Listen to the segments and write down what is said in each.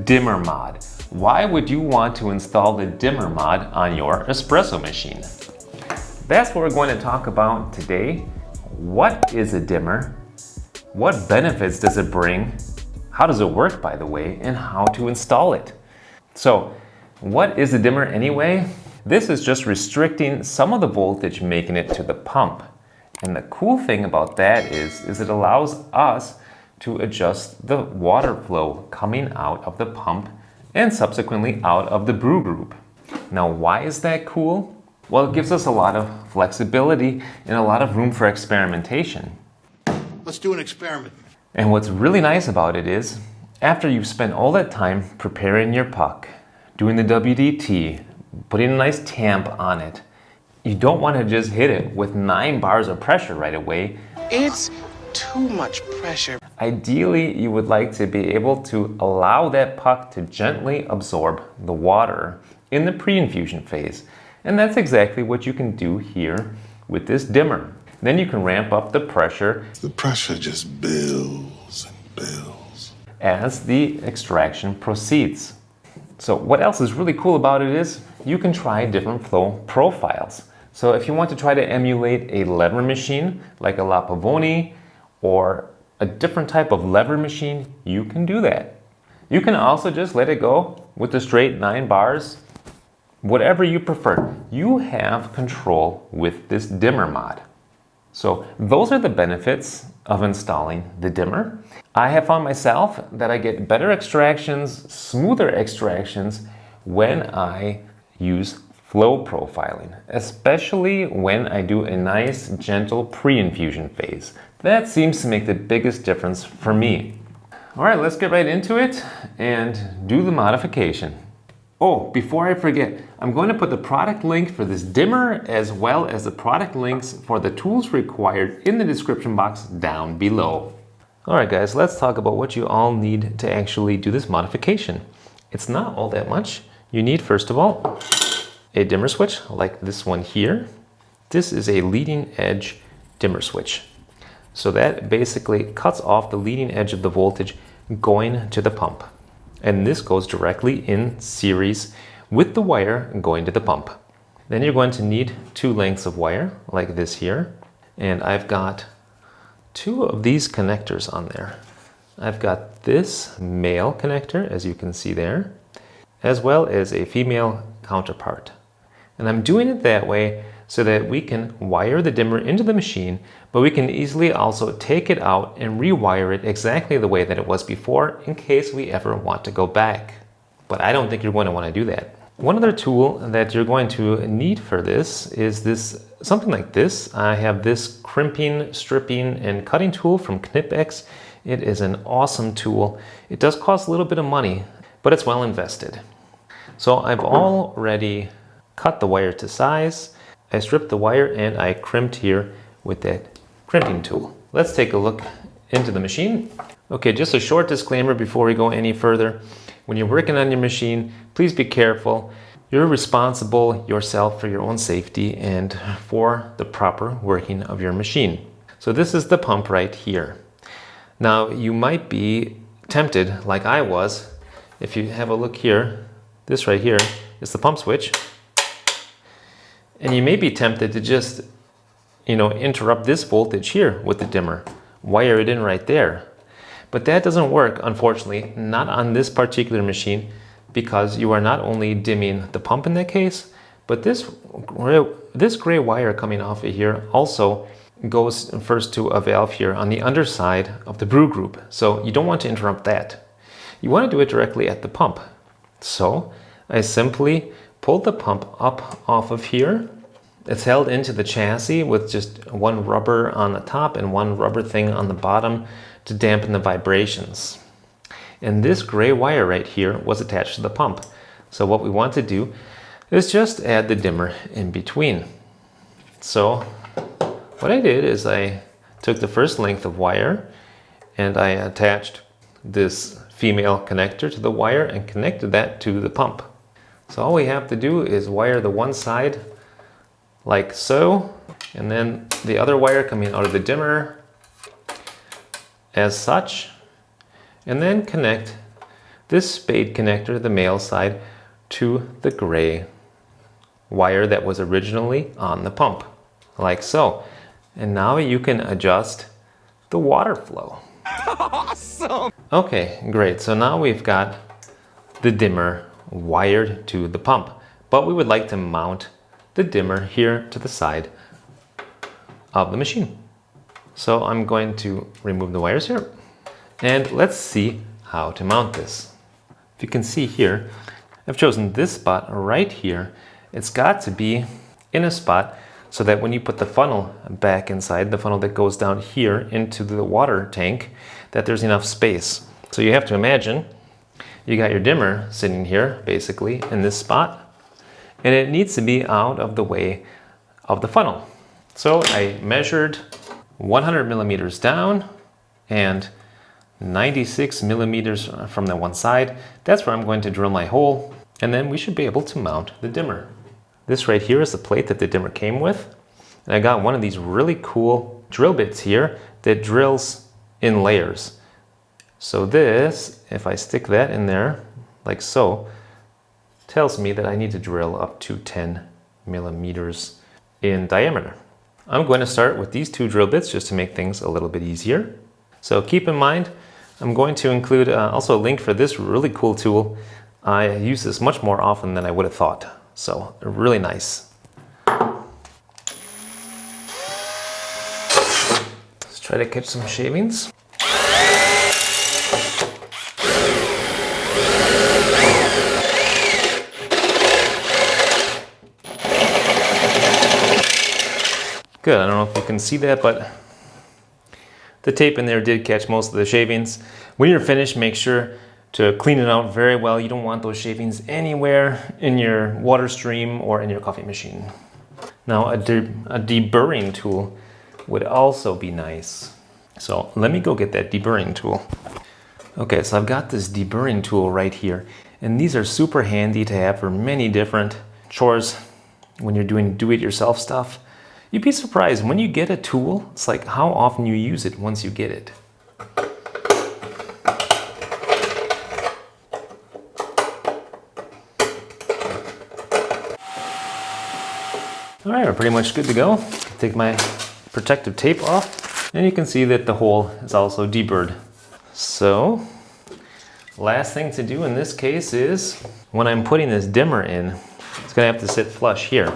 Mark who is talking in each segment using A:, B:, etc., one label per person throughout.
A: dimmer mod. Why would you want to install the dimmer mod on your espresso machine? That's what we're going to talk about today. What is a dimmer? What benefits does it bring? How does it work, by the way, and how to install it? So, what is a dimmer anyway? This is just restricting some of the voltage making it to the pump. And the cool thing about that is it allows us to adjust the water flow coming out of the pump and subsequently out of the brew group. Now, why is that cool? Well, it gives us a lot of flexibility and a lot of room for experimentation.
B: Let's do an experiment.
A: And what's really nice about it is, after you've spent all that time preparing your puck, doing the WDT, putting a nice tamp on it, you don't want to just hit it with 9 bars of pressure right away.
C: It's too much pressure.
A: Ideally, you would like to be able to allow that puck to gently absorb the water in the pre-infusion phase. And that's exactly what you can do here with this dimmer. Then you can ramp up the pressure.
B: The pressure just builds and builds
A: as the extraction proceeds. So what else is really cool about it is you can try different flow profiles. So if you want to try to emulate a lever machine like a La Pavoni or a different type of lever machine, you can do that. You can also just let it go with the straight 9 bars, whatever you prefer. You have control with this dimmer mod. So those are the benefits of installing the dimmer. I have found myself that I get better extractions, smoother extractions when I use flow profiling, especially when I do a nice, gentle pre-infusion phase. That seems to make the biggest difference for me. All right, let's get right into it and do the modification. Oh, before I forget, I'm going to put the product link for this dimmer as well as the product links for the tools required in the description box down below. All right, guys, let's talk about what you all need to actually do this modification. It's not all that much. You need, first of all, a dimmer switch like this one here. This is a leading edge dimmer switch. So that basically cuts off the leading edge of the voltage going to the pump. And this goes directly in series with the wire going to the pump. Then you're going to need 2 lengths of wire like this here. And I've got 2 of these connectors on there. I've got this male connector, as you can see there, as well as a female counterpart. And I'm doing it that way so that we can wire the dimmer into the machine, but we can easily also take it out and rewire it exactly the way that it was before in case we ever want to go back. But I don't think you're going to want to do that. One other tool that you're going to need for this is something like this. I have this crimping, stripping, and cutting tool from Knipex. It is an awesome tool. It does cost a little bit of money, but it's well invested. So I've already cut the wire to size. I stripped the wire and I crimped here with that crimping tool. Let's take a look into the machine. Okay, just a short disclaimer before we go any further. When you're working on your machine, please be careful. You're responsible yourself for your own safety and for the proper working of your machine. So this is the pump right here. Now you might be tempted, like I was, if you have a look here, this right here is the pump switch. And you may be tempted to just, interrupt this voltage here with the dimmer, wire it in right there. But that doesn't work, unfortunately, not on this particular machine, because you are not only dimming the pump in that case, but this gray wire coming off of here also goes first to a valve here on the underside of the brew group. So you don't want to interrupt that. You want to do it directly at the pump. So I simply pulled the pump up off of here. It's held into the chassis with just 1 rubber on the top and 1 rubber thing on the bottom to dampen the vibrations. And this gray wire right here was attached to the pump. So what we want to do is just add the dimmer in between. So what I did is I took the first length of wire and I attached this female connector to the wire and connected that to the pump. So all we have to do is wire the one side like so, and then the other wire coming out of the dimmer as such, and then connect this spade connector, the male side, to the gray wire that was originally on the pump, like so. And now you can adjust the water flow. Awesome! Okay, great. So now we've got the dimmer wired to the pump, but we would like to mount the dimmer here to the side of the machine. So I'm going to remove the wires here, and let's see how to mount this. If you can see here, I've chosen this spot right here. It's got to be in a spot so that when you put the funnel back inside, the funnel that goes down here into the water tank, that there's enough space. So you have to imagine you got your dimmer sitting here, basically, in this spot, and it needs to be out of the way of the funnel. So I measured 100 millimeters down and 96 millimeters from the one side. That's where I'm going to drill my hole, and then we should be able to mount the dimmer. This right here is the plate that the dimmer came with. And I got one of these really cool drill bits here that drills in layers. So this, if I stick that in there, like so, tells me that I need to drill up to 10 millimeters in diameter. I'm going to start with these two drill bits just to make things a little bit easier. So keep in mind, I'm going to include also a link for this really cool tool. I use this much more often than I would have thought. So really nice. Let's try to catch some shavings. Good, I don't know if you can see that, but the tape in there did catch most of the shavings. When you're finished, make sure to clean it out very well. You don't want those shavings anywhere in your water stream or in your coffee machine. Now a deburring tool would also be nice. So let me go get that deburring tool. Okay, so I've got this deburring tool right here, and these are super handy to have for many different chores when you're doing do-it-yourself stuff. You'd be surprised when you get a tool, it's like how often you use it once you get it. All right, we're pretty much good to go. Take my protective tape off, and you can see that the hole is also deburred. So, last thing to do in this case is, when I'm putting this dimmer in, it's gonna have to sit flush here,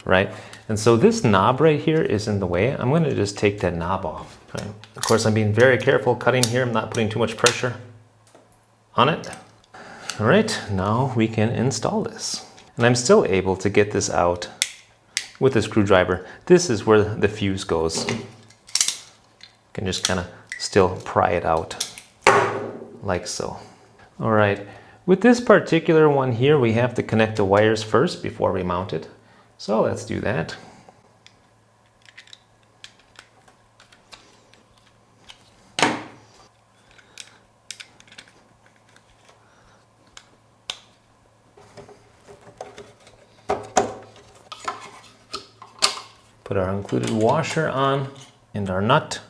A: right? And so this knob right here is in the way. I'm gonna just take that knob off. Right? Of course, I'm being very careful cutting here. I'm not putting too much pressure on it. All right, now we can install this. And I'm still able to get this out with a screwdriver. This is where the fuse goes. You can just kind of still pry it out like so. All right, with this particular one here, we have to connect the wires first before we mount it. So let's do that. Put our included washer on and our nut.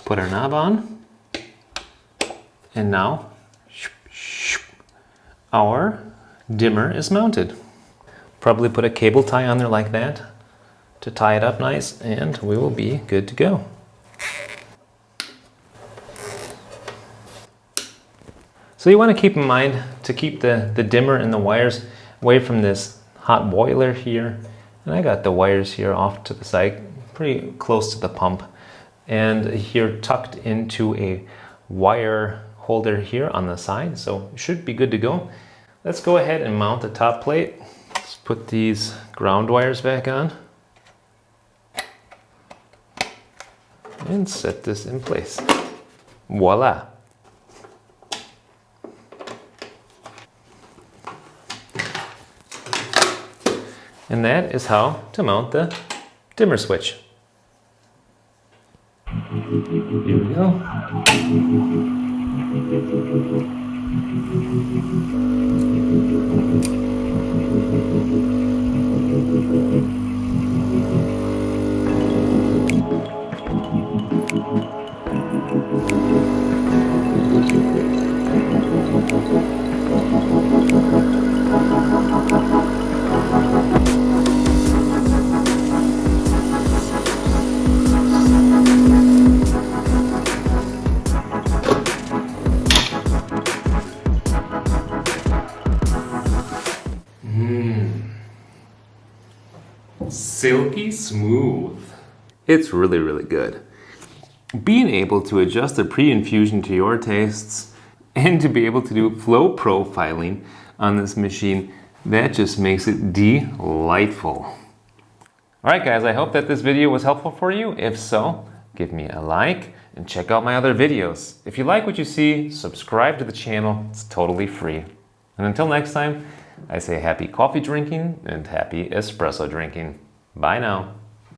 A: Put our knob on. And now our dimmer is mounted. Probably put a cable tie on there like that to tie it up nice, and we will be good to go. So you want to keep in mind to keep the dimmer and the wires away from this hot boiler here. And I got the wires here off to the side, pretty close to the pump. And here tucked into a wire holder here on the side, so should be good to go. Let's go ahead and mount the top plate. Let's put these ground wires back on. And set this in place. Voila! And that is how to mount the dimmer switch. Here we go. silky smooth. It's really, really good. Being able to adjust the pre-infusion to your tastes and to be able to do flow profiling on this machine, that just makes it delightful. Alright guys, I hope that this video was helpful for you. If so, give me a like and check out my other videos. If you like what you see, subscribe to the channel. It's totally free. And until next time, I say happy coffee drinking and happy espresso drinking. Bye now.